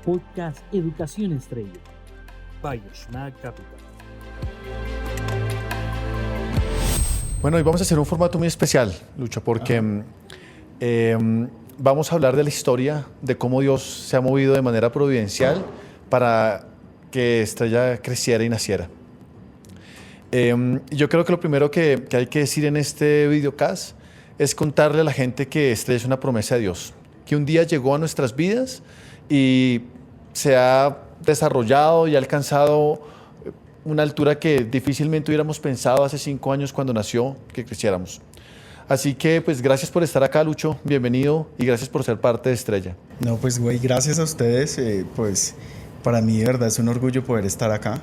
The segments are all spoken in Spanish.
Podcast Educación Estrella. By Shma Capital. Bueno, hoy vamos a hacer un formato muy especial, Lucho, porque vamos a hablar de la historia, de cómo Dios se ha movido de manera providencial para que Estrella creciera y naciera. Yo creo que lo primero que hay que decir en este videocast es contarle a la gente que Estrella es una promesa de Dios, que un día llegó a nuestras vidas y se ha desarrollado y ha alcanzado una altura que difícilmente hubiéramos pensado hace 5 años cuando nació que creciéramos. Así que pues gracias por estar acá, Lucho, bienvenido y gracias por ser parte de Estrella. No, pues güey, gracias a ustedes, pues para mí de verdad es un orgullo poder estar acá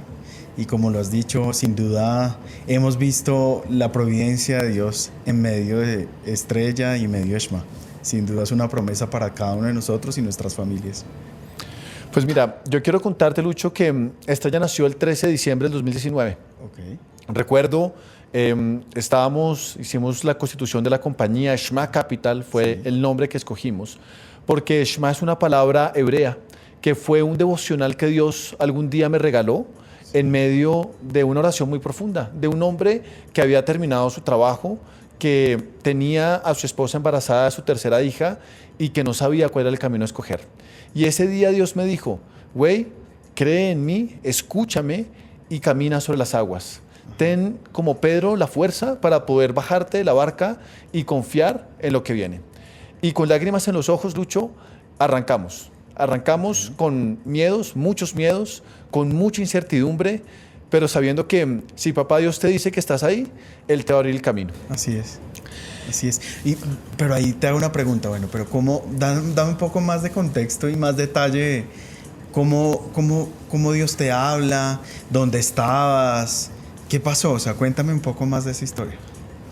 y como lo has dicho, sin duda hemos visto la providencia de Dios en medio de Estrella y en medio de Shma. Sin duda es una promesa para cada uno de nosotros y nuestras familias. Pues mira, yo quiero contarte, Lucho, que Estrella nació el 13 de diciembre del 2019. Okay. Recuerdo, hicimos la constitución de la compañía, Shma Capital fue el nombre que escogimos, porque Shma es una palabra hebrea, que fue un devocional que Dios algún día me regaló en medio de una oración muy profunda, de un hombre que había terminado su trabajo, que tenía a su esposa embarazada de su tercera hija y que no sabía cuál era el camino a escoger. Y ese día Dios me dijo, güey, cree en mí, escúchame y camina sobre las aguas. Ten como Pedro la fuerza para poder bajarte de la barca y confiar en lo que viene. Y con lágrimas en los ojos, Lucho, arrancamos. Arrancamos con miedos, muchos miedos, con mucha incertidumbre, pero sabiendo que si papá Dios te dice que estás ahí, Él te va a abrir el camino. Así es. Así es. Pero ahí te hago una pregunta, bueno, pero ¿cómo? Dame un poco más de contexto y más detalle. ¿Cómo Dios te habla? ¿Dónde estabas? ¿Qué pasó? O sea, cuéntame un poco más de esa historia.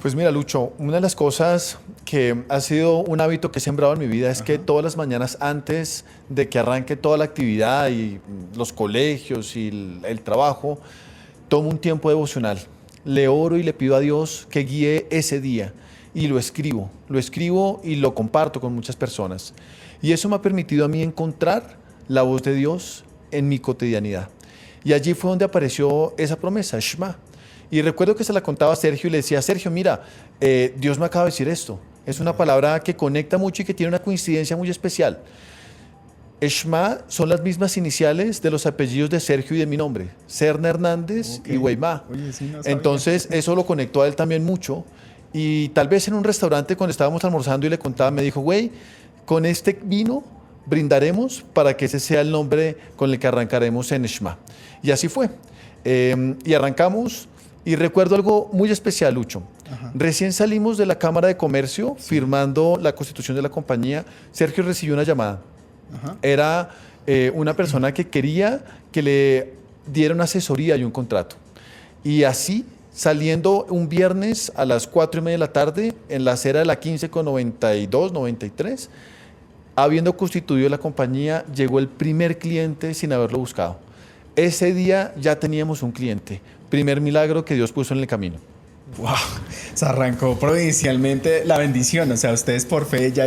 Pues mira, Lucho, una de las cosas que ha sido un hábito que he sembrado en mi vida es que todas las mañanas antes de que arranque toda la actividad y los colegios y el trabajo, tomo un tiempo devocional. Le oro y le pido a Dios que guíe ese día y lo escribo y lo comparto con muchas personas. Y eso me ha permitido a mí encontrar la voz de Dios en mi cotidianidad. Y allí fue donde apareció esa promesa, Shma. Y recuerdo que se la contaba a Sergio y le decía, Sergio, mira, Dios me acaba de decir esto. Es una palabra que conecta mucho y que tiene una coincidencia muy especial. Shma son las mismas iniciales de los apellidos de Sergio y de mi nombre, Serna Hernández y Weimá. Oye, sí, no sabía. Entonces eso lo conectó a él también mucho. Y tal vez en un restaurante cuando estábamos almorzando y le contaba, me dijo, güey, con este vino brindaremos para que ese sea el nombre con el que arrancaremos en Shma. Y así fue. Y arrancamos. Y recuerdo algo muy especial, Lucho. Recién salimos de la Cámara de Comercio, firmando la constitución de la compañía. Sergio recibió una llamada. Era una persona que quería que le diera una asesoría y un contrato. Y así, saliendo un viernes a las 4:30 de la tarde, en la acera de la 15 con 92, 93, habiendo constituido la compañía, llegó el primer cliente sin haberlo buscado. Ese día ya teníamos un cliente. Primer milagro que Dios puso en el camino. ¡Wow! Se arrancó providencialmente la bendición. O sea, ustedes por fe ya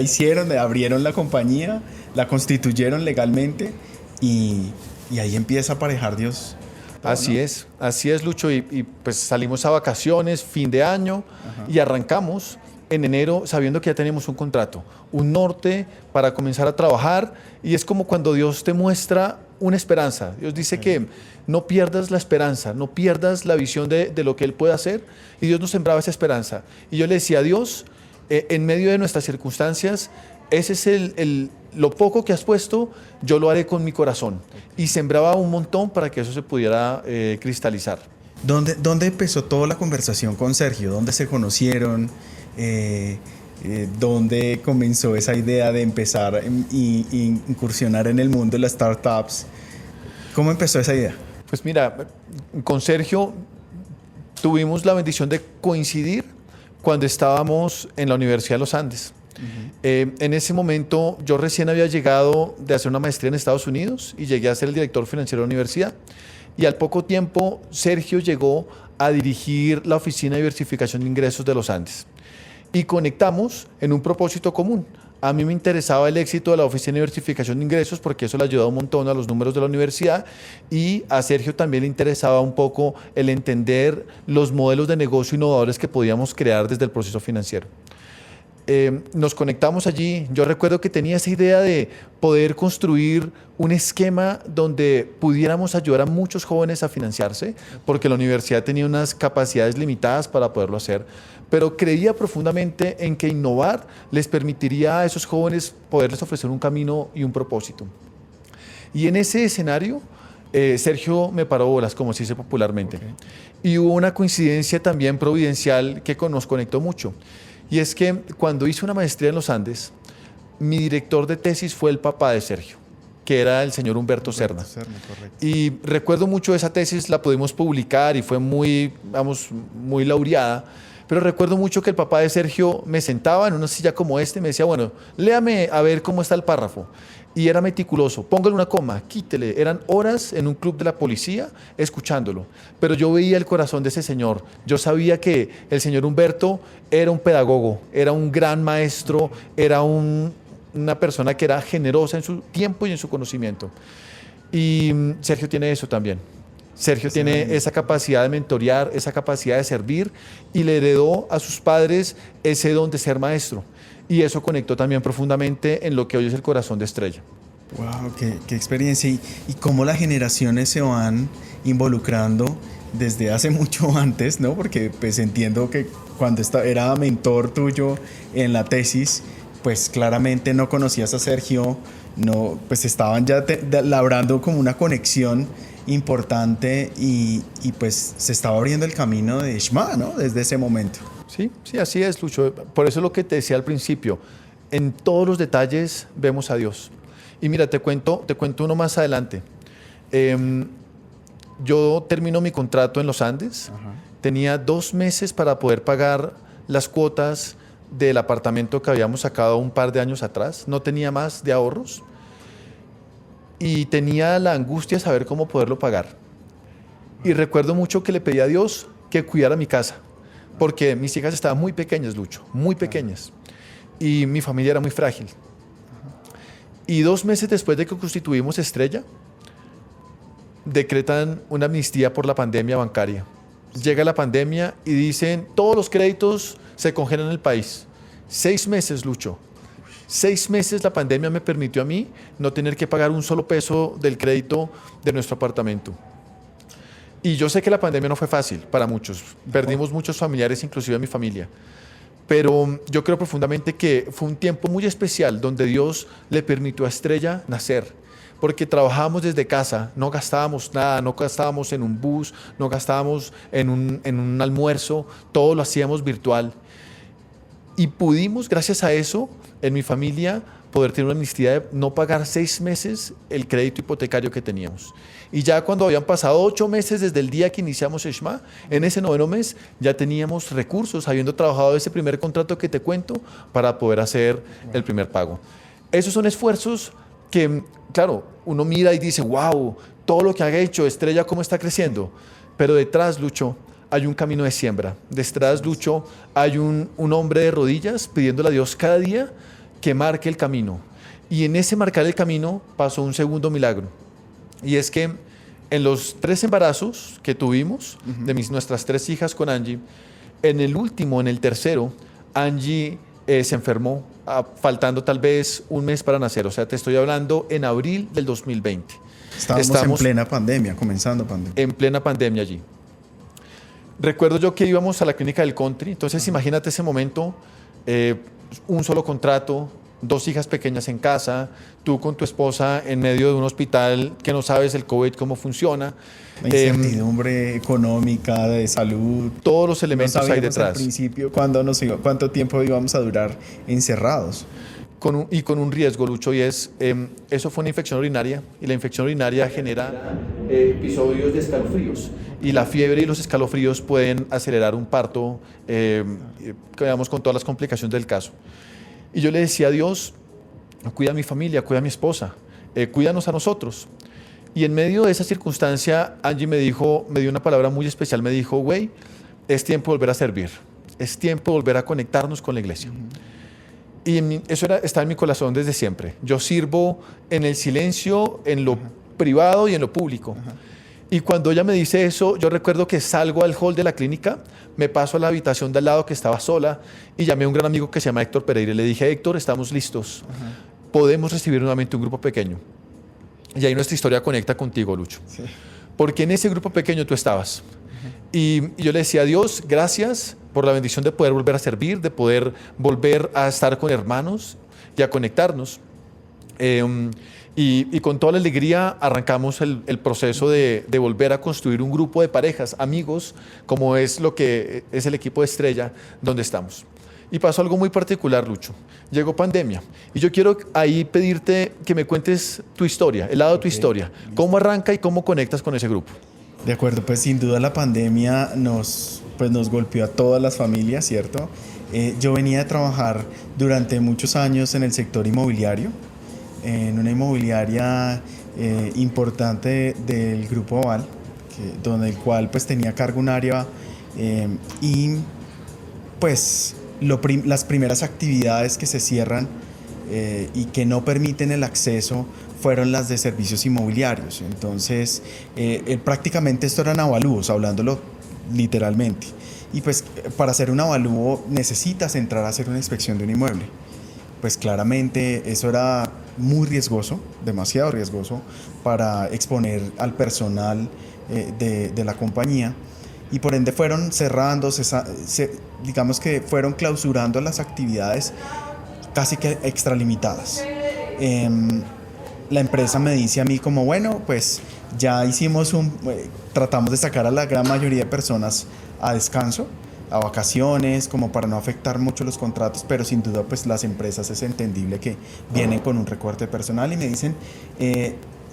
abrieron la compañía, la constituyeron legalmente y ahí empieza a aparejar Dios. Así es, Lucho. Y pues salimos a vacaciones, fin de año, y arrancamos en enero sabiendo que ya teníamos un contrato, un norte para comenzar a trabajar. Y es como cuando Dios te muestra una esperanza. Dios dice que no pierdas la esperanza, no pierdas la visión de lo que Él puede hacer. Y Dios nos sembraba esa esperanza. Y yo le decía a Dios, en medio de nuestras circunstancias, ese es lo poco que has puesto, yo lo haré con mi corazón. Y sembraba un montón para que eso se pudiera cristalizar. ¿Dónde empezó toda la conversación con Sergio? ¿Dónde se conocieron? ¿Dónde comenzó esa idea de empezar a incursionar en el mundo de las startups? ¿Cómo empezó esa idea? Pues mira, con Sergio tuvimos la bendición de coincidir cuando estábamos en la Universidad de los Andes. En ese momento yo recién había llegado de hacer una maestría en Estados Unidos y llegué a ser el director financiero de la universidad. Y al poco tiempo Sergio llegó a dirigir la Oficina de Diversificación de Ingresos de los Andes. Y conectamos en un propósito común, A mí me interesaba el éxito de la Oficina de Diversificación de Ingresos porque eso le ayudaba un montón a los números de la universidad, y a Sergio también le interesaba un poco el entender los modelos de negocio innovadores que podíamos crear desde el proceso financiero. Nos conectamos allí. Yo recuerdo que tenía esa idea de poder construir un esquema donde pudiéramos ayudar a muchos jóvenes a financiarse, porque la universidad tenía unas capacidades limitadas para poderlo hacer, pero creía profundamente en que innovar les permitiría a esos jóvenes poderles ofrecer un camino y un propósito. Y en ese escenario, Sergio me paró bolas, como se dice popularmente. Okay. Y hubo una coincidencia también providencial que nos conectó mucho. Y es que cuando hice una maestría en los Andes, mi director de tesis fue el papá de Sergio, que era el señor Humberto Serna. Y recuerdo mucho esa tesis, la pudimos publicar y fue muy laureada. Pero recuerdo mucho que el papá de Sergio me sentaba en una silla como esta y me decía, bueno, léame a ver cómo está el párrafo. Y era meticuloso, póngale una coma, quítele. Eran horas en un club de la policía escuchándolo. Pero yo veía el corazón de ese señor. Yo sabía que el señor Humberto era un pedagogo, era un gran maestro, era una persona que era generosa en su tiempo y en su conocimiento. Y Sergio tiene eso también. Sergio tiene esa capacidad de mentorear, esa capacidad de servir, y le heredó a sus padres ese don de ser maestro. Y eso conectó también profundamente en lo que hoy es el corazón de Estrella. ¡Wow! ¡Qué experiencia! Y cómo las generaciones se van involucrando desde hace mucho antes, ¿no? Porque pues entiendo que cuando era mentor tuyo en la tesis, pues claramente no conocías a Sergio, no, pues estaban ya labrando como una conexión importante, y pues se estaba abriendo el camino de Shema, ¿no? Desde ese momento. Sí, así es, Lucho. Por eso es lo que te decía al principio. En todos los detalles vemos a Dios. Y mira, te cuento uno más adelante. Yo termino mi contrato en los Andes. Ajá. Tenía 2 meses para poder pagar las cuotas del apartamento que habíamos sacado un par de años atrás. No tenía más de ahorros. Y tenía la angustia de saber cómo poderlo pagar. Y recuerdo mucho que le pedí a Dios que cuidara mi casa, porque mis hijas estaban muy pequeñas, Lucho, muy pequeñas, y mi familia era muy frágil. Y 2 meses después de que constituimos Estrella, decretan una amnistía por la pandemia bancaria. Llega la pandemia y dicen, todos los créditos se congelan en el país. 6 meses, Lucho. 6 meses la pandemia me permitió a mí no tener que pagar un solo peso del crédito de nuestro apartamento. Y yo sé que la pandemia no fue fácil para muchos. Perdimos muchos familiares, inclusive mi familia. Pero yo creo profundamente que fue un tiempo muy especial donde Dios le permitió a Estrella nacer. Porque trabajábamos desde casa, no gastábamos nada, no gastábamos en un bus, no gastábamos en un almuerzo, todo lo hacíamos virtual. Y pudimos, gracias a eso, en mi familia, poder tener una amnistía de no pagar 6 meses el crédito hipotecario que teníamos. Y ya cuando habían pasado 8 meses desde el día que iniciamos Shema, en ese 9º mes ya teníamos recursos, habiendo trabajado ese primer contrato que te cuento, para poder hacer el primer pago. Esos son esfuerzos que, claro, uno mira y dice, wow, todo lo que ha hecho Estrella, cómo está creciendo. Pero detrás, Lucho, hay un camino de siembra. Detrás, Lucho, hay un hombre de rodillas pidiéndole a Dios cada día que marque el camino. Y en ese marcar el camino pasó un segundo milagro. Y es que en los 3 embarazos que tuvimos, de nuestras 3 hijas con Angie, en el último, en el tercero, Angie se enfermó, faltando tal vez un mes para nacer. O sea, te estoy hablando en abril del 2020. Estábamos en plena pandemia, comenzando pandemia. En plena pandemia allí. Recuerdo yo que íbamos a la clínica del country, entonces imagínate ese momento, un solo contrato, 2 hijas pequeñas en casa, tú con tu esposa en medio de un hospital que no sabes el COVID cómo funciona. La incertidumbre económica, de salud. Todos los elementos hay detrás. Al principio cuánto tiempo íbamos a durar encerrados. Con un riesgo, Lucho, y es, eso fue una infección urinaria, y la infección urinaria genera episodios de escalofríos, y la fiebre y los escalofríos pueden acelerar un parto, digamos, con todas las complicaciones del caso. Y yo le decía a Dios, cuida a mi familia, cuida a mi esposa, cuídanos a nosotros. Y en medio de esa circunstancia, Angie me dio una palabra muy especial, me dijo, güey, es tiempo de volver a servir, es tiempo de volver a conectarnos con la iglesia. Y estaba en mi corazón desde siempre. Yo sirvo en el silencio, en lo privado y en lo público. Y cuando ella me dice eso, yo recuerdo que salgo al hall de la clínica, me paso a la habitación de al lado que estaba sola y llamé a un gran amigo que se llama Héctor Pereira y le dije, Héctor, estamos listos. Podemos recibir nuevamente un grupo pequeño. Y ahí nuestra historia conecta contigo, Lucho. Sí. Porque en ese grupo pequeño tú estabas. Y yo le decía a Dios, gracias por la bendición de poder volver a servir, de poder volver a estar con hermanos y a conectarnos. Y con toda la alegría arrancamos el proceso de volver a construir un grupo de parejas, amigos, como es lo que es el equipo de Estrella, donde estamos. Y pasó algo muy particular, Lucho. Llegó pandemia. Y yo quiero ahí pedirte que me cuentes tu historia, el lado de tu historia. ¿Cómo arranca y cómo conectas con ese grupo? De acuerdo, pues sin duda la pandemia nos golpeó a todas las familias, ¿cierto? Yo venía a trabajar durante muchos años en el sector inmobiliario, en una inmobiliaria importante del Grupo Aval, donde el cual pues tenía a cargo un área y pues las primeras actividades que se cierran y que no permiten el acceso fueron las de servicios inmobiliarios. Entonces, prácticamente esto eran avalúos, hablándolo literalmente. Y pues para hacer un avalúo necesitas entrar a hacer una inspección de un inmueble. Pues claramente eso era muy riesgoso, demasiado riesgoso para exponer al personal de la compañía. Y por ende fueron cerrando, digamos que fueron clausurando las actividades casi que extralimitadas. La empresa me dice a mí como, bueno, pues ya hicimos tratamos de sacar a la gran mayoría de personas a descanso, a vacaciones, como para no afectar mucho los contratos, pero sin duda pues las empresas es entendible que vienen con un recorte personal y me dicen,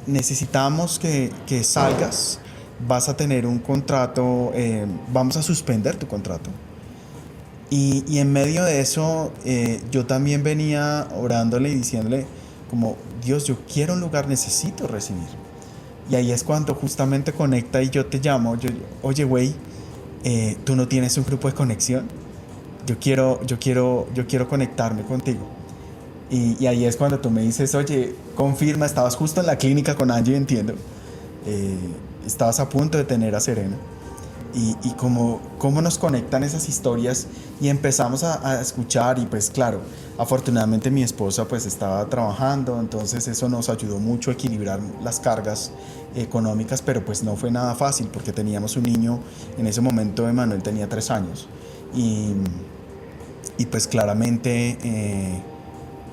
necesitamos que salgas, vas a tener un contrato, vamos a suspender tu contrato. Y en medio de eso, yo también venía orándole y diciéndole como, Dios, yo quiero un lugar, necesito recibir. Y ahí es cuando justamente conecta y yo te llamo, oye, güey, ¿tú no tienes un grupo de conexión? Yo quiero conectarme contigo. Y ahí es cuando tú me dices, oye, confirma, estabas justo en la clínica con Angie, entiendo. Estabas a punto de tener a Serena. Y cómo nos conectan esas historias y empezamos a escuchar y pues claro, afortunadamente mi esposa pues estaba trabajando, entonces eso nos ayudó mucho a equilibrar las cargas económicas, pero pues no fue nada fácil porque teníamos un niño, en ese momento Emanuel tenía 3 años y pues claramente,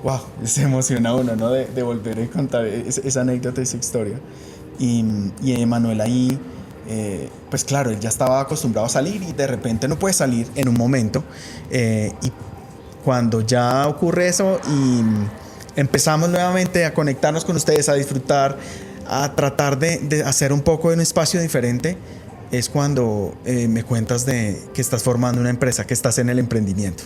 wow, se emociona uno, ¿no? de volver a contar esa anécdota, esa historia y Emanuel ahí pues claro, él ya estaba acostumbrado a salir y de repente no puede salir en un momento y cuando ya ocurre eso y empezamos nuevamente a conectarnos con ustedes, a disfrutar, a tratar de hacer un poco de un espacio diferente, es cuando me cuentas de que estás formando una empresa, que estás en el emprendimiento.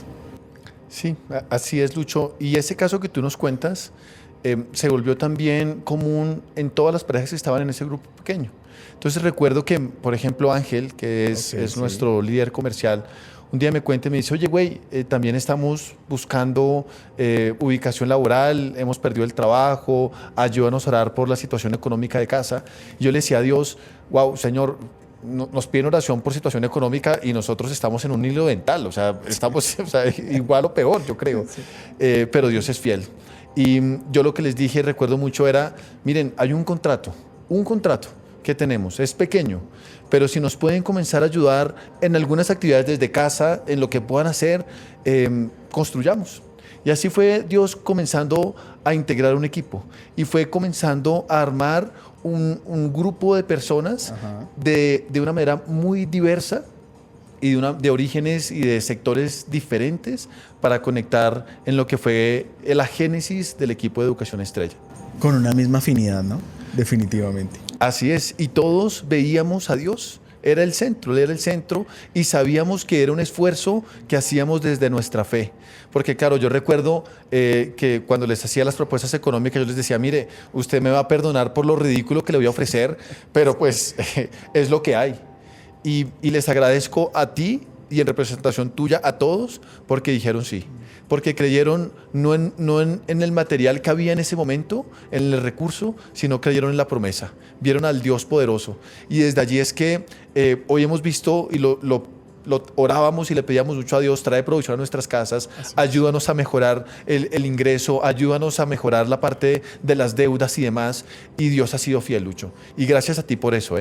Sí, así es, Lucho. Y ese caso que tú nos cuentas se volvió también común en todas las parejas que estaban en ese grupo pequeño. Entonces recuerdo que, por ejemplo, Ángel, que es nuestro líder comercial, un día me cuenta y me dice, oye, güey, también estamos buscando ubicación laboral, hemos perdido el trabajo, ayúdanos a orar por la situación económica de casa. Y yo le decía a Dios, wow, Señor, nos piden oración por situación económica y nosotros estamos en un hilo dental, o sea, estamos igual o peor, yo creo. Sí. Pero Dios es fiel. Y yo lo que les dije, recuerdo mucho, era, miren, hay un contrato que tenemos, es pequeño, pero si nos pueden comenzar a ayudar en algunas actividades desde casa, en lo que puedan hacer, construyamos. Y así fue Dios comenzando a integrar un equipo y fue comenzando a armar un grupo de personas de una manera muy diversa y de orígenes y de sectores diferentes para conectar en lo que fue la génesis del equipo de Educación Estrella. Con una misma afinidad, ¿no? Definitivamente. Así es, y todos veíamos a Dios, era el centro y sabíamos que era un esfuerzo que hacíamos desde nuestra fe. Porque claro, yo recuerdo que cuando les hacía las propuestas económicas, yo les decía, mire, usted me va a perdonar por lo ridículo que le voy a ofrecer, pero pues es lo que hay. Y les agradezco a ti y en representación tuya a todos porque dijeron sí. Porque creyeron no en el material que había en ese momento, en el recurso, sino creyeron en la promesa. Vieron al Dios poderoso. Y desde allí es que hoy hemos visto y lo orábamos y le pedíamos mucho a Dios: trae provisión a nuestras casas, ayúdanos a mejorar el ingreso, ayúdanos a mejorar la parte de las deudas y demás. Y Dios ha sido fiel, Lucho. Y gracias a ti por eso.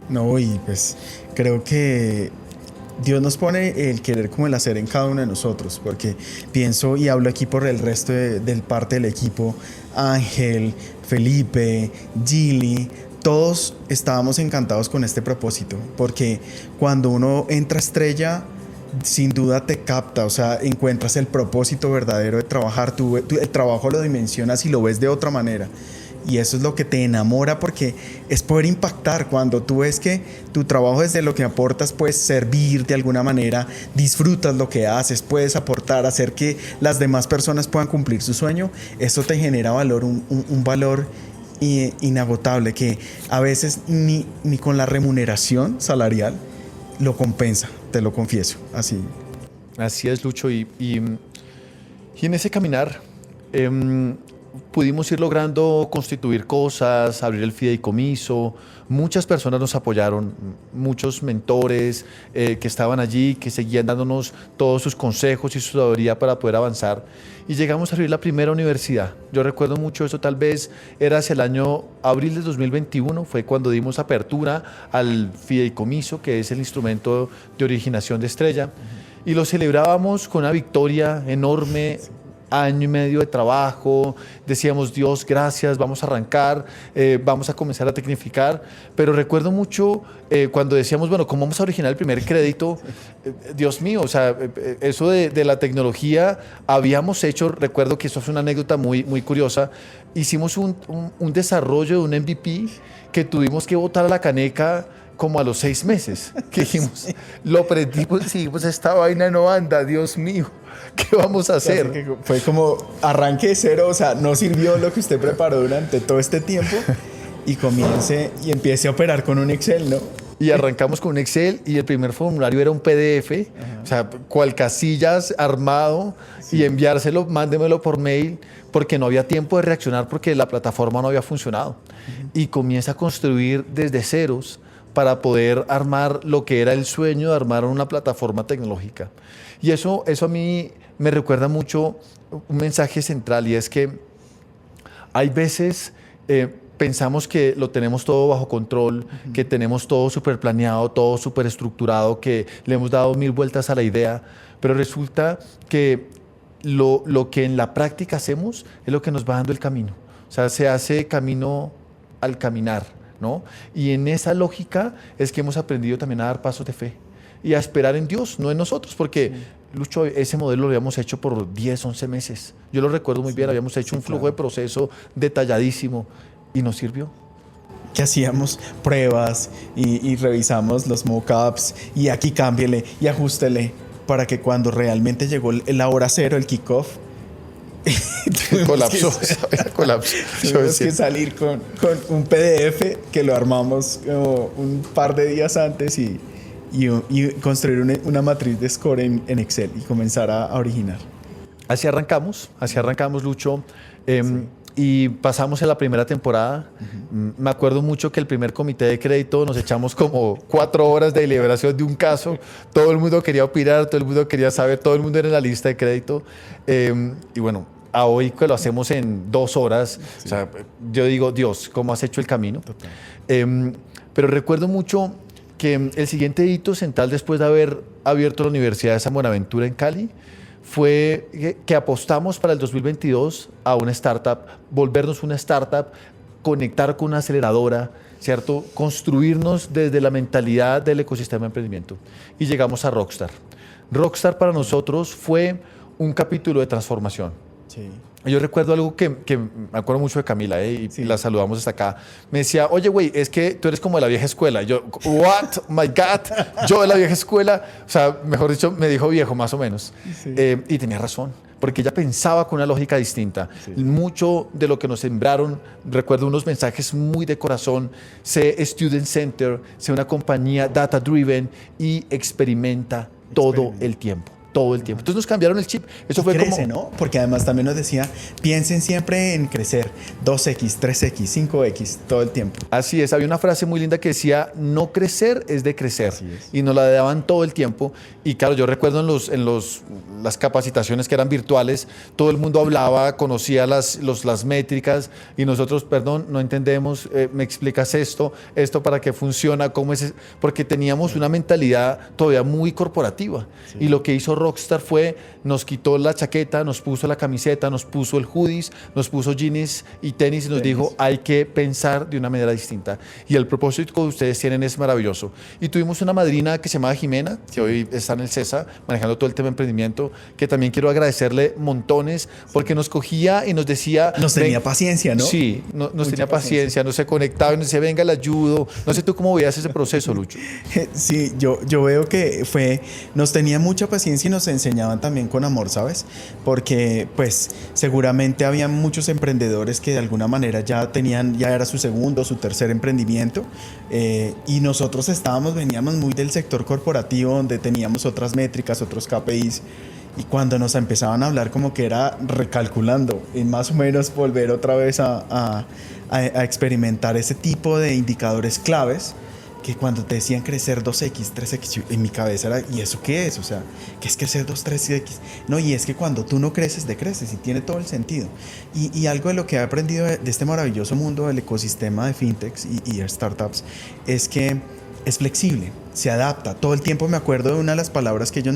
No, y pues creo que Dios nos pone el querer como el hacer en cada uno de nosotros, porque pienso y hablo aquí por el resto del parte del equipo: Ángel, Felipe, Gili, todos estábamos encantados con este propósito, porque cuando uno entra a Estrella, sin duda te capta, o sea, encuentras el propósito verdadero de trabajar, tú el trabajo lo dimensionas y lo ves de otra manera. Y eso es lo que te enamora, porque es poder impactar. Cuando tú ves que tu trabajo, desde lo que aportas, puedes servir de alguna manera, disfrutas lo que haces, puedes aportar, hacer que las demás personas puedan cumplir su sueño, eso te genera valor, un valor inagotable que a veces ni con la remuneración salarial lo compensa, te lo confieso. Así es, Lucho. Y en ese caminar pudimos ir logrando constituir cosas, abrir el fideicomiso. Muchas personas nos apoyaron, muchos mentores que estaban allí, que seguían dándonos todos sus consejos y su sabiduría para poder avanzar. Y llegamos a abrir la primera universidad. Yo recuerdo mucho eso, tal vez era hacia el año abril de 2021, fue cuando dimos apertura al fideicomiso, que es el instrumento de originación de Estrella. Y lo celebrábamos con una victoria enorme. Año y medio de trabajo, decíamos: Dios, gracias, vamos a arrancar, vamos a comenzar a tecnificar. Pero recuerdo mucho cuando decíamos: bueno, ¿cómo vamos a originar el primer crédito? Dios mío, o sea, eso de la tecnología habíamos hecho. Recuerdo que eso fue una anécdota muy, muy curiosa. Hicimos un desarrollo de un MVP que tuvimos que botar a la caneca como a los 6 meses, que dijimos, lo prendimos y dijimos: esta vaina no anda, Dios mío, ¿qué vamos a hacer? Fue como arranque de cero, o sea, no sirvió lo que usted preparó durante todo este tiempo, y comience y empiece a operar con un Excel, ¿no? Y arrancamos con un Excel, y el primer formulario era un PDF, o sea, cual casillas armado, y enviárselo, mándemelo por mail, porque no había tiempo de reaccionar porque la plataforma no había funcionado. Y comienza a construir desde ceros para poder armar lo que era el sueño de armar una plataforma tecnológica. Y eso a mí me recuerda mucho un mensaje central, y es que hay veces pensamos que lo tenemos todo bajo control, que tenemos todo súper planeado, todo súper estructurado, que le hemos dado 1000 vueltas a la idea, pero resulta que lo que en la práctica hacemos es lo que nos va dando el camino. O sea, se hace camino al caminar, ¿no? Y en esa lógica es que hemos aprendido también a dar pasos de fe y a esperar en Dios, no en nosotros, porque Lucho, ese modelo lo habíamos hecho por 10, 11 meses. Yo lo recuerdo muy bien, habíamos hecho un flujo de proceso detalladísimo y nos sirvió. Que hacíamos pruebas y revisamos los mockups, y aquí cámbiele y ajustele, para que cuando realmente llegó la hora cero, el kickoff, colapsó. Tuvimos que salir con un PDF que lo armamos un par de días antes, y construir una matriz de score en Excel y comenzar a originar. Así arrancamos, Lucho. Y pasamos en la primera temporada. Me acuerdo mucho que el primer comité de crédito nos echamos como 4 horas de deliberación de un caso. Todo el mundo quería opinar, todo el mundo quería saber, todo el mundo era en la lista de crédito. Y bueno, a hoy que lo hacemos en 2 horas, o sea, yo digo: Dios, ¿cómo has hecho el camino? Pero recuerdo mucho que el siguiente hito central, después de haber abierto la Universidad de San Buenaventura en Cali, fue que apostamos para el 2022 a una startup, volvernos una startup, conectar con una aceleradora, ¿cierto? Construirnos desde la mentalidad del ecosistema de emprendimiento. Y llegamos a Rockstar. Rockstar para nosotros fue un capítulo de transformación. Sí. Yo recuerdo algo que me acuerdo mucho de Camila, y la saludamos hasta acá. Me decía: oye, güey, es que tú eres como de la vieja escuela. Y yo: what? My God, yo de la vieja escuela. O sea, mejor dicho, me dijo viejo, más o menos. Sí. Y tenía razón, porque ella pensaba con una lógica distinta. Sí. Mucho de lo que nos sembraron, recuerdo unos mensajes muy de corazón: sé student center, sé una compañía data driven y experimenta todo el tiempo. Todo el tiempo. Entonces nos cambiaron el chip. Eso fue crece, como... ¿no? Porque además también nos decía, piensen siempre en crecer. 2X, 3X, 5X, todo el tiempo. Así es. Había una frase muy linda que decía, no crecer es de crecer. Y nos la daban todo el tiempo. Y claro, yo recuerdo las capacitaciones que eran virtuales, todo el mundo hablaba, conocía las métricas y nosotros, perdón, no entendemos, me explicas esto para qué funciona, cómo es, porque teníamos una mentalidad todavía muy corporativa. Sí. Y lo que hizo Rockstar fue, nos quitó la chaqueta, nos puso la camiseta, nos puso el hoodies, nos puso jeans y tenis y nos dijo, hay que pensar de una manera distinta. Y el propósito que ustedes tienen es maravilloso. Y tuvimos una madrina que se llama Jimena, que hoy está en el CESA, manejando todo el tema de emprendimiento, que también quiero agradecerle montones, porque nos cogía y nos decía... Nos tenía paciencia, ¿no? Sí, nos tenía paciencia, nos se conectaba y nos decía, venga, le ayudo. No sé tú cómo veías ese proceso, Lucho. Sí, yo veo que nos tenía mucha paciencia y nos enseñaban también con amor, ¿sabes? Porque pues seguramente había muchos emprendedores que de alguna manera ya era su segundo, su tercer emprendimiento, y nosotros veníamos muy del sector corporativo donde teníamos otras métricas, otros KPIs, y cuando nos empezaban a hablar como que era recalculando y más o menos volver otra vez a experimentar ese tipo de indicadores claves, que cuando te decían crecer 2X, 3X, en mi cabeza era, ¿y eso qué es? O sea, ¿qué es crecer 2, 3X? No, y es que cuando tú no creces, decreces, y tiene todo el sentido. Y algo de lo que he aprendido de este maravilloso mundo del ecosistema de fintechs y startups es que es flexible, se adapta. Todo el tiempo me acuerdo de una de las palabras que ellos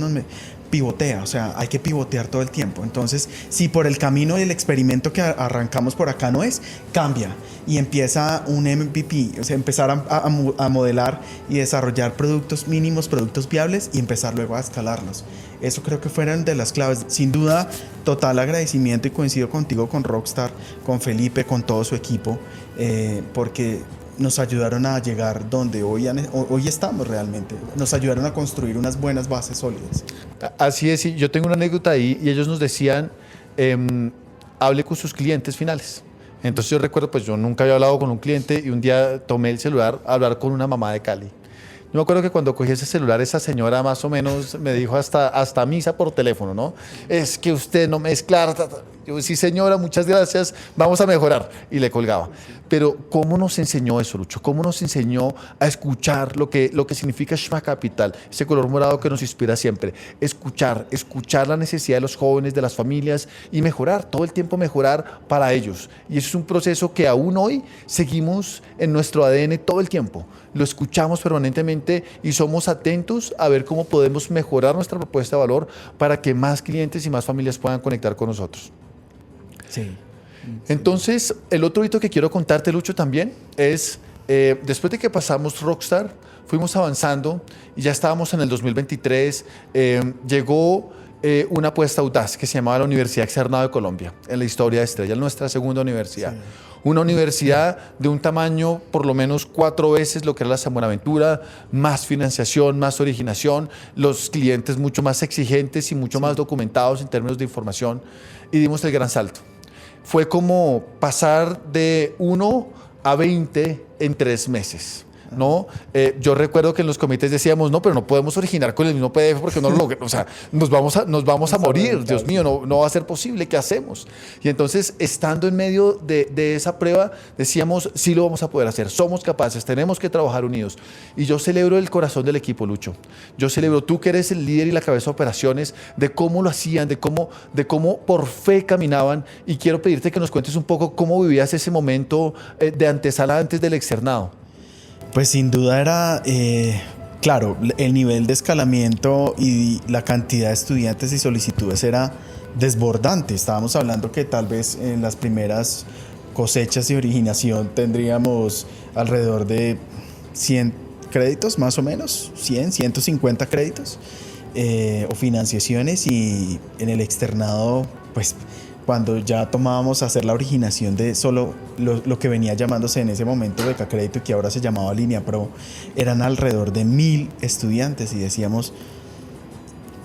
pivotea, o sea, hay que pivotear todo el tiempo. Entonces, si por el camino del experimento que arrancamos por acá no es, cambia y empieza un MVP, o sea, empezar a modelar y desarrollar productos mínimos, productos viables y empezar luego a escalarlos. Eso creo que fueron de las claves. Sin duda, total agradecimiento y coincido contigo, con Rockstar, con Felipe, con todo su equipo, porque nos ayudaron a llegar donde hoy estamos realmente. Nos ayudaron a construir unas buenas bases sólidas. Así es, y yo tengo una anécdota ahí y ellos nos decían, hable con sus clientes finales. Entonces yo recuerdo, pues yo nunca había hablado con un cliente y un día tomé el celular a hablar con una mamá de Cali. Yo me acuerdo que cuando cogí ese celular, esa señora más o menos me dijo hasta misa por teléfono, ¿no? Es que usted no me es clara. Yo, sí, señora, muchas gracias, vamos a mejorar. Y le colgaba. Pero ¿cómo nos enseñó eso, Lucho? ¿Cómo nos enseñó a escuchar lo que significa Shma Capital? Ese color morado que nos inspira siempre. Escuchar la necesidad de los jóvenes, de las familias y mejorar, todo el tiempo mejorar para ellos. Y eso es un proceso que aún hoy seguimos en nuestro ADN todo el tiempo. Lo escuchamos permanentemente y somos atentos a ver cómo podemos mejorar nuestra propuesta de valor para que más clientes y más familias puedan conectar con nosotros. Sí. Entonces, el otro hito que quiero contarte, Lucho, también es, después de que pasamos Rockstar, fuimos avanzando y ya estábamos en el 2023, llegó una apuesta audaz que se llamaba la Universidad Externado de Colombia, en la historia de Estrella, nuestra segunda universidad. Sí. Una universidad de un tamaño por lo menos 4 veces lo que era la San Buenaventura, más financiación, más originación, los clientes mucho más exigentes y mucho más documentados en términos de información, y dimos el gran salto. Fue como pasar de 1 a 20 en 3 meses. ¿No? Yo recuerdo que en los comités decíamos, no, pero no podemos originar con el mismo PDF porque no lo logramos, o sea, nos vamos a morir, Dios mío, no va a ser posible, ¿qué hacemos? Y entonces, estando en medio de esa prueba, decíamos, sí lo vamos a poder hacer, somos capaces, tenemos que trabajar unidos. Y yo celebro el corazón del equipo, Lucho. Yo celebro, tú que eres el líder y la cabeza de operaciones, de cómo lo hacían, de cómo por fe caminaban, y quiero pedirte que nos cuentes un poco cómo vivías ese momento de antesala antes del externado. Pues sin duda era, claro, el nivel de escalamiento y la cantidad de estudiantes y solicitudes era desbordante. Estábamos hablando que tal vez en las primeras cosechas de originación tendríamos alrededor de 100 créditos, más o menos, 100, 150 créditos o financiaciones, y en el externado, pues cuando ya tomábamos a hacer la originación de solo lo que venía llamándose en ese momento Beca Crédito y que ahora se llamaba Línea Pro, eran alrededor de 1000 estudiantes, y decíamos,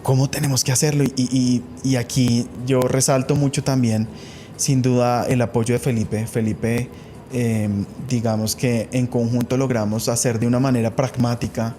¿cómo tenemos que hacerlo? Y aquí yo resalto mucho también, sin duda, el apoyo de Felipe. Felipe, digamos que en conjunto logramos hacer de una manera pragmática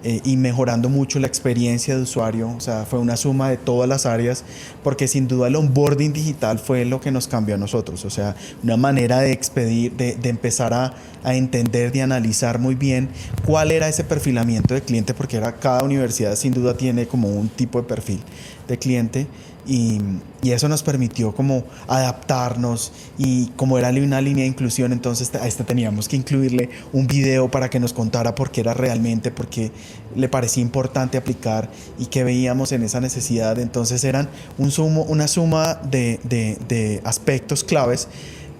y mejorando mucho la experiencia de usuario. O sea, fue una suma de todas las áreas, porque sin duda el onboarding digital fue lo que nos cambió a nosotros. O sea, una manera de expedir, de empezar a entender, de analizar muy bien cuál era ese perfilamiento de cliente, porque cada universidad sin duda tiene como un tipo de perfil de cliente. Y eso nos permitió como adaptarnos, y como era una línea de inclusión, entonces a este teníamos que incluirle un video para que nos contara por qué era realmente, por qué le parecía importante aplicar y qué veíamos en esa necesidad. Entonces eran una suma de aspectos claves,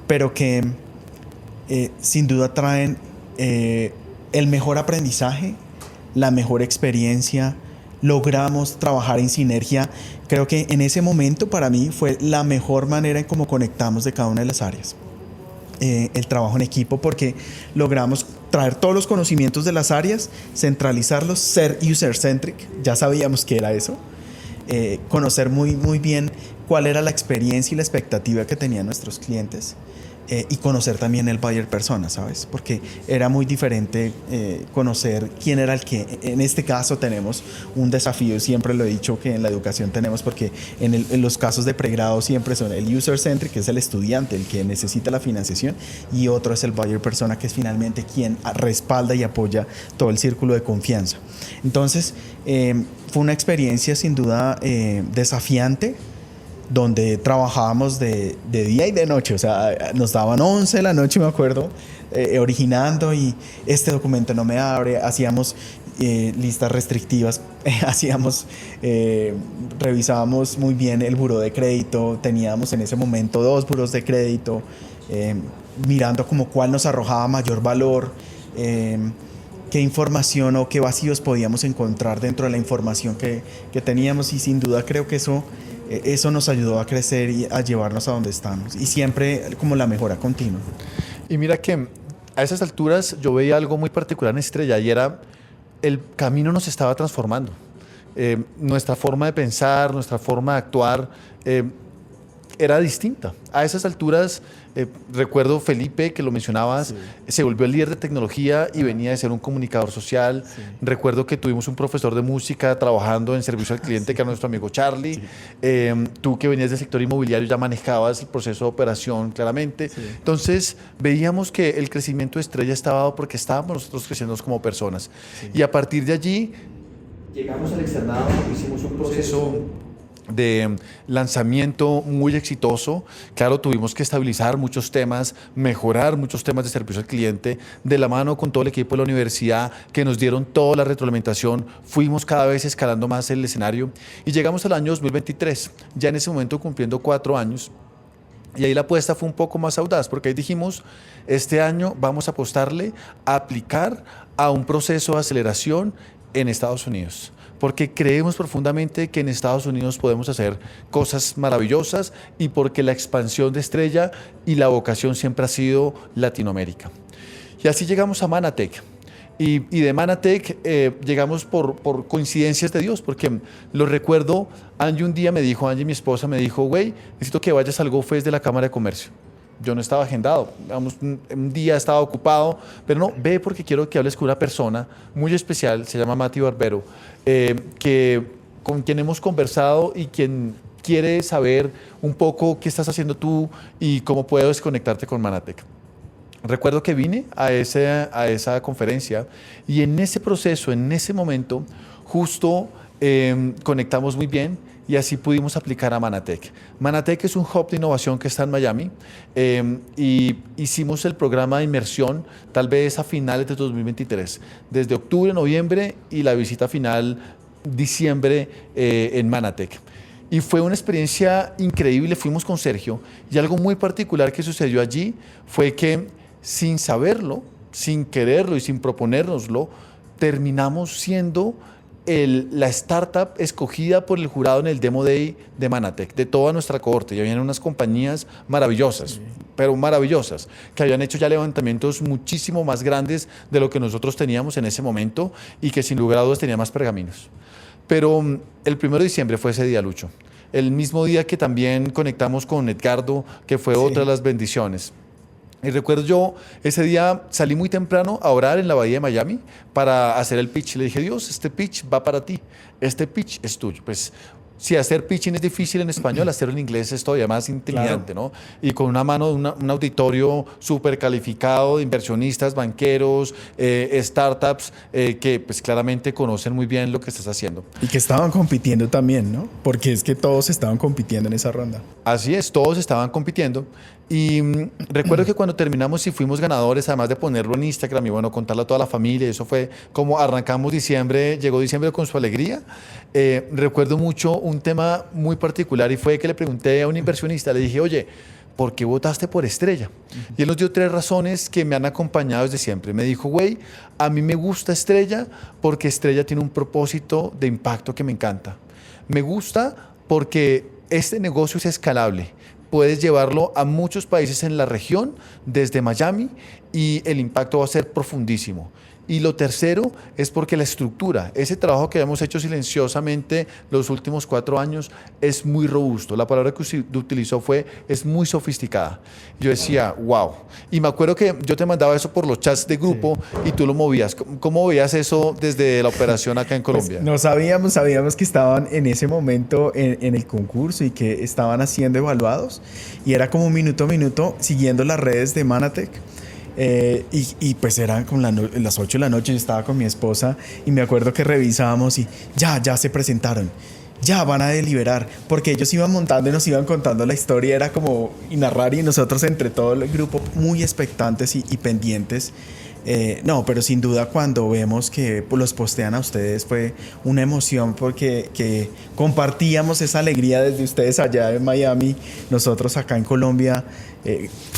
pero que sin duda traen el mejor aprendizaje, la mejor experiencia. Logramos trabajar en sinergia. Creo que en ese momento para mí fue la mejor manera en cómo conectamos de cada una de las áreas. El trabajo en equipo, porque logramos traer todos los conocimientos de las áreas, centralizarlos, ser user-centric, ya sabíamos que era eso, conocer muy, muy bien cuál era la experiencia y la expectativa que tenían nuestros clientes. Y conocer también el buyer persona, ¿sabes? Porque era muy diferente conocer quién era el que... En este caso tenemos un desafío, siempre lo he dicho, que en la educación tenemos, porque en los casos de pregrado siempre son el user-centric, que es el estudiante, el que necesita la financiación, y otro es el buyer persona, que es finalmente quien respalda y apoya todo el círculo de confianza. Entonces, fue una experiencia sin duda desafiante, donde trabajábamos de día y de noche. O sea, nos daban 11 de la noche, me acuerdo, originando, y este documento no me abre. Hacíamos listas restrictivas, revisábamos muy bien el buró de crédito. Teníamos en ese momento 2 buros de crédito, mirando como cuál nos arrojaba mayor valor, qué información o qué vacíos podíamos encontrar dentro de la información que teníamos. Y sin duda creo que eso nos ayudó a crecer y a llevarnos a donde estamos, y siempre como la mejora continua. Y mira que a esas alturas yo veía algo muy particular en Estrella, y era el camino nos estaba transformando. Nuestra forma de pensar, nuestra forma de actuar era distinta. A esas alturas, recuerdo Felipe, que lo mencionabas, sí, se volvió el líder de tecnología y venía de ser un comunicador social. Sí. Recuerdo que tuvimos un profesor de música trabajando en servicio al cliente, sí, que era nuestro amigo Charlie. Sí. Tú, que venías del sector inmobiliario, ya manejabas el proceso de operación claramente. Sí. Entonces veíamos que el crecimiento de Estrella estaba dado porque estábamos nosotros creciendo como personas. Sí. Y a partir de allí llegamos al externado, hicimos un proceso de lanzamiento muy exitoso. Claro, tuvimos que estabilizar muchos temas, mejorar muchos temas de servicio al cliente, de la mano con todo el equipo de la universidad, que nos dieron toda la retroalimentación. Fuimos cada vez escalando más el escenario, y llegamos al año 2023, ya en ese momento cumpliendo 4 años. Y ahí la apuesta fue un poco más audaz, porque ahí dijimos, este año vamos a apostarle a aplicar a un proceso de aceleración en Estados Unidos, porque creemos profundamente que en Estados Unidos podemos hacer cosas maravillosas, y porque la expansión de Estrella y la vocación siempre ha sido Latinoamérica. Y así llegamos a Manatech. Y de Manatech llegamos por coincidencias de Dios, porque lo recuerdo, Angie un día me dijo, Angie, mi esposa, me dijo, güey, necesito que vayas al GoFest de la Cámara de Comercio. Yo no estaba agendado, digamos, un día estaba ocupado, pero no, ve porque quiero que hables con una persona muy especial, se llama Mati Barbero, con quien hemos conversado y quien quiere saber un poco qué estás haciendo tú y cómo puedo desconectarte con Manatech. Recuerdo que vine a esa conferencia, y en ese proceso, en ese momento, justo conectamos muy bien, y así pudimos aplicar a Manatech. Manatech es un hub de innovación que está en Miami, y hicimos el programa de inmersión tal vez a finales de 2023, desde octubre, noviembre, y la visita final diciembre en Manatech. Y fue una experiencia increíble. Fuimos con Sergio, y algo muy particular que sucedió allí fue que, sin saberlo, sin quererlo y sin proponérnoslo, terminamos siendo la startup escogida por el jurado en el Demo Day de Manatech, de toda nuestra cohorte. Ya habían unas compañías maravillosas, sí, pero maravillosas, que habían hecho ya levantamientos muchísimo más grandes de lo que nosotros teníamos en ese momento, y que sin lugar a dudas tenía más pergaminos. Pero el 1 de diciembre fue ese día, Lucho. El mismo día que también conectamos con Edgardo, que fue, sí, otra de las bendiciones. Y recuerdo yo, ese día salí muy temprano a orar en la bahía de Miami para hacer el pitch. Le dije, Dios, este pitch va para ti, este pitch es tuyo. Pues si hacer pitching es difícil en español, hacerlo en inglés es todavía más intimidante, ¿no? Y con una mano de un auditorio súper calificado de inversionistas, banqueros, startups, que pues claramente conocen muy bien lo que estás haciendo. Y que estaban compitiendo también, ¿no? Porque es que todos estaban compitiendo en esa ronda. Así es, todos estaban compitiendo. Y recuerdo que cuando terminamos y fuimos ganadores, además de ponerlo en Instagram y bueno, contarlo a toda la familia, eso fue como arrancamos diciembre, llegó diciembre con su alegría. Recuerdo mucho un tema muy particular y fue que le pregunté a un inversionista, le dije, oye, ¿por qué votaste por Estrella? Y él nos dio 3 razones que me han acompañado desde siempre. Me dijo, güey, a mí me gusta Estrella porque Estrella tiene un propósito de impacto que me encanta. Me gusta porque este negocio es escalable. Puedes llevarlo a muchos países en la región, desde Miami, y el impacto va a ser profundísimo. Y lo tercero es porque la estructura, ese trabajo que hemos hecho silenciosamente los últimos 4 años, es muy robusto. La palabra que usted utilizó fue, es muy sofisticada. Yo decía, wow. Y me acuerdo que yo te mandaba eso por los chats de grupo y tú lo movías. ¿Cómo veías eso desde la operación acá en Colombia? Pues no sabíamos que estaban en ese momento en el concurso y que estaban siendo evaluados. Y era como minuto a minuto siguiendo las redes de Manatech. Y pues eran como las 8 de la noche, yo estaba con mi esposa y me acuerdo que revisábamos y ya se presentaron, ya van a deliberar, porque ellos iban montando y nos iban contando la historia, era como narrar y nosotros entre todo el grupo muy expectantes y pendientes. No, pero sin duda cuando vemos que los postean a ustedes fue una emoción porque que compartíamos esa alegría desde ustedes allá en Miami, nosotros acá en Colombia,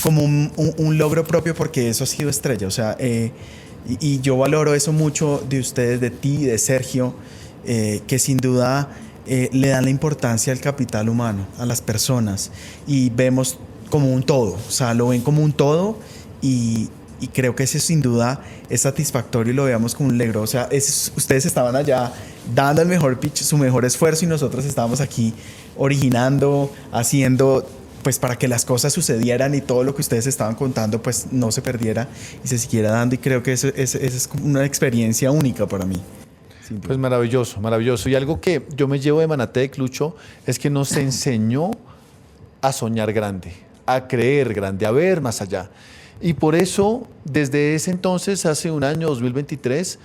como un logro propio porque eso ha sido Estrella. O sea, y yo valoro eso mucho de ustedes, de ti, de Sergio, que sin duda le dan la importancia al capital humano, a las personas, y vemos como un todo, o sea, lo ven como un todo y creo que ese sin duda es satisfactorio y lo veamos como un logro. O sea, ustedes estaban allá dando el mejor pitch, su mejor esfuerzo y nosotros estábamos aquí originando, haciendo pues para que las cosas sucedieran y todo lo que ustedes estaban contando pues no se perdiera y se siguiera dando, y creo que eso es una experiencia única para mí. Pues maravilloso, maravilloso. Y algo que yo me llevo de Manatech, Lucho, es que nos enseñó a soñar grande, a creer grande, a ver más allá. Y por eso, desde ese entonces, hace un año, 2023,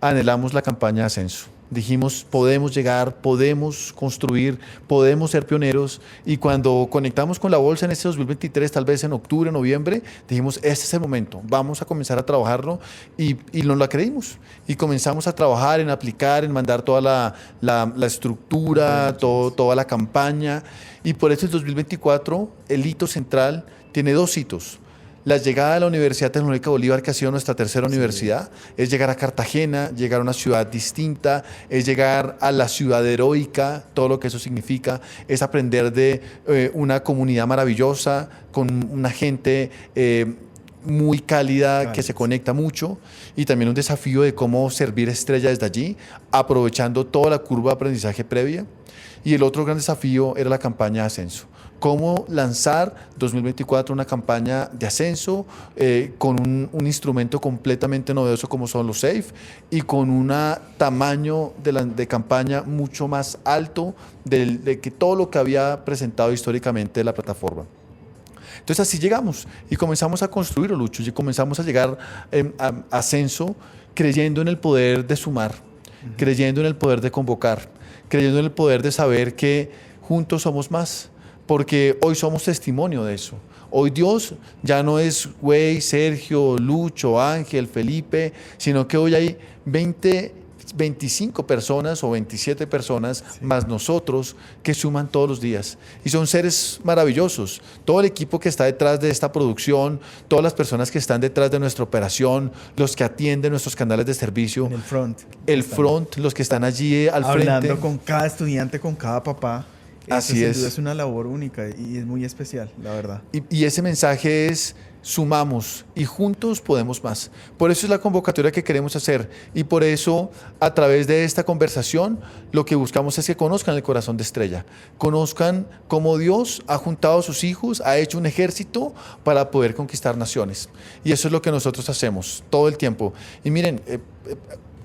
anhelamos la campaña de ascenso. Dijimos, podemos llegar, podemos construir, podemos ser pioneros. Y cuando conectamos con la bolsa en este 2023, tal vez en octubre, noviembre, dijimos, este es el momento, vamos a comenzar a trabajarlo. Y nos la creímos. Y comenzamos a trabajar, en aplicar, en mandar toda la estructura, toda la campaña. Y por eso el 2024, el hito central, tiene 2 hitos. La llegada a la Universidad Tecnológica Bolívar, que ha sido nuestra tercera universidad, es llegar a Cartagena, llegar a una ciudad distinta, es llegar a la ciudad heroica, todo lo que eso significa, es aprender de una comunidad maravillosa, con una gente muy cálida, que se conecta mucho, y también un desafío de cómo servir Estrella desde allí, aprovechando toda la curva de aprendizaje previa. Y el otro gran desafío era la campaña de ascenso. Cómo lanzar 2024 una campaña de ascenso con un instrumento completamente novedoso como son los SAFE y con un tamaño de campaña mucho más alto de que todo lo que había presentado históricamente la plataforma. Entonces así llegamos y comenzamos a construirlo, Lucho, y comenzamos a llegar a ascenso creyendo en el poder de sumar, creyendo en el poder de convocar, creyendo en el poder de saber que juntos somos más. Porque hoy somos testimonio de eso. Hoy Dios ya no es güey, Sergio, Lucho, Ángel, Felipe, sino que hoy hay 25 personas o 27 personas más nosotros que suman todos los días. Y son seres maravillosos. Todo el equipo que está detrás de esta producción, todas las personas que están detrás de nuestra operación, los que atienden nuestros canales de servicio. En el front. Los que están allí al frente. Hablando con cada estudiante, con cada papá. Así sin es. duda es una labor única y es muy especial, la verdad. Y ese mensaje es: sumamos y juntos podemos más. Por eso es la convocatoria que queremos hacer, y por eso a través de esta conversación lo que buscamos es que conozcan el corazón de Estrella, conozcan cómo Dios ha juntado a sus hijos, ha hecho un ejército para poder conquistar naciones. Y eso es lo que nosotros hacemos todo el tiempo. Y miren,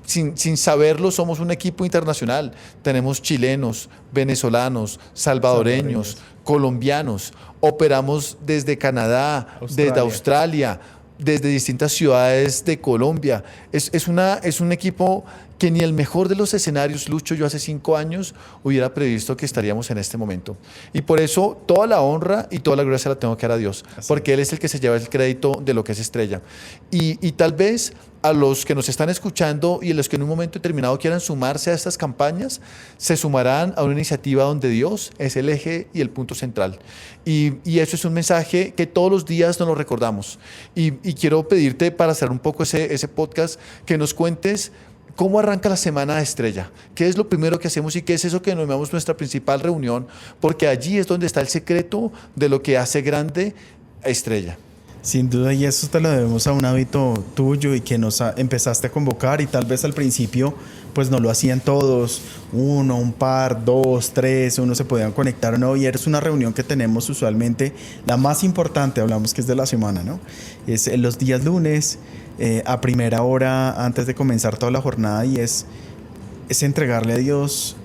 sin saberlo, somos un equipo internacional. Tenemos chilenos, venezolanos, salvadoreños, colombianos. Operamos desde Canadá, desde Australia, desde distintas ciudades de Colombia. Es un equipo que ni el mejor de los escenarios, Lucho, yo hace 5 años hubiera previsto que estaríamos en este momento. Y por eso toda la honra y toda la gloria se la tengo que dar a Dios, porque Él es el que se lleva el crédito de lo que es Estrella. Y tal vez a los que nos están escuchando y a los que en un momento determinado quieran sumarse a estas campañas, se sumarán a una iniciativa donde Dios es el eje y el punto central. Y eso es un mensaje que todos los días nos lo recordamos. Y quiero pedirte, para hacer un poco ese podcast, que nos cuentes cómo arranca la semana de Estrella, qué es lo primero que hacemos y qué es eso que denominamos nuestra principal reunión, porque allí es donde está el secreto de lo que hace grande a Estrella. Sin duda, y eso te lo debemos a un hábito tuyo y que empezaste a convocar, y tal vez al principio pues no lo hacían todos, uno, un par, 2, 3, uno se podían conectar o no, y es una reunión que tenemos usualmente, la más importante, hablamos que es de la semana, ¿no? Es en los días lunes, a primera hora antes de comenzar toda la jornada, y es entregarle a Dios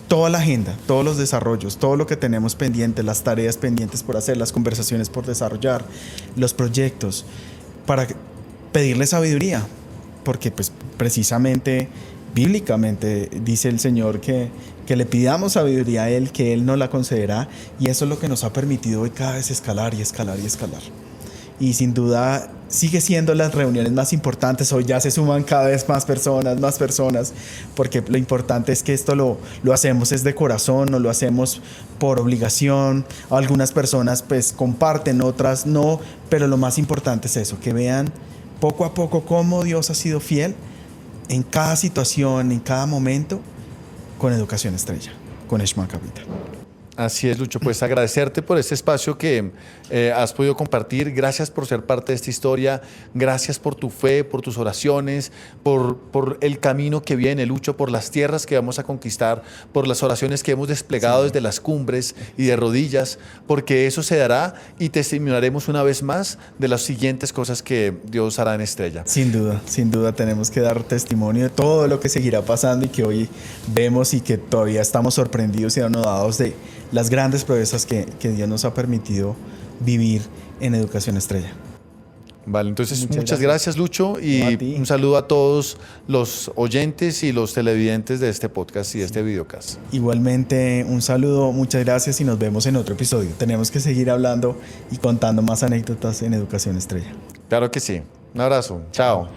toda la agenda, todos los desarrollos, todo lo que tenemos pendiente, las tareas pendientes por hacer, las conversaciones por desarrollar, los proyectos, para pedirle sabiduría, porque pues precisamente, bíblicamente dice el Señor que le pidamos sabiduría a Él, que Él nos la concederá, y eso es lo que nos ha permitido hoy cada vez escalar y escalar y escalar. Y sin duda sigue siendo las reuniones más importantes. Hoy ya se suman cada vez más personas, porque lo importante es que esto lo hacemos es de corazón, no lo hacemos por obligación. Algunas personas pues comparten, otras no, pero lo más importante es eso, que vean poco a poco cómo Dios ha sido fiel en cada situación, en cada momento, con Educación Estrella, con Eshman Capital. Así es, Lucho, pues agradecerte por este espacio que has podido compartir. Gracias por ser parte de esta historia, gracias por tu fe, por tus oraciones, por el camino que viene, Lucho, por las tierras que vamos a conquistar, por las oraciones que hemos desplegado desde las cumbres y de rodillas, porque eso se dará y testimonaremos una vez más de las siguientes cosas que Dios hará en Estrella. Sin duda tenemos que dar testimonio de todo lo que seguirá pasando y que hoy vemos y que todavía estamos sorprendidos y anodados de las grandes proezas que Dios nos ha permitido vivir en Educación Estrella. Vale, entonces muchas gracias, Lucho, y un saludo a todos los oyentes y los televidentes de este podcast y de este videocast. Igualmente, un saludo, muchas gracias y nos vemos en otro episodio. Tenemos que seguir hablando y contando más anécdotas en Educación Estrella. Claro que sí. Un abrazo. Chao.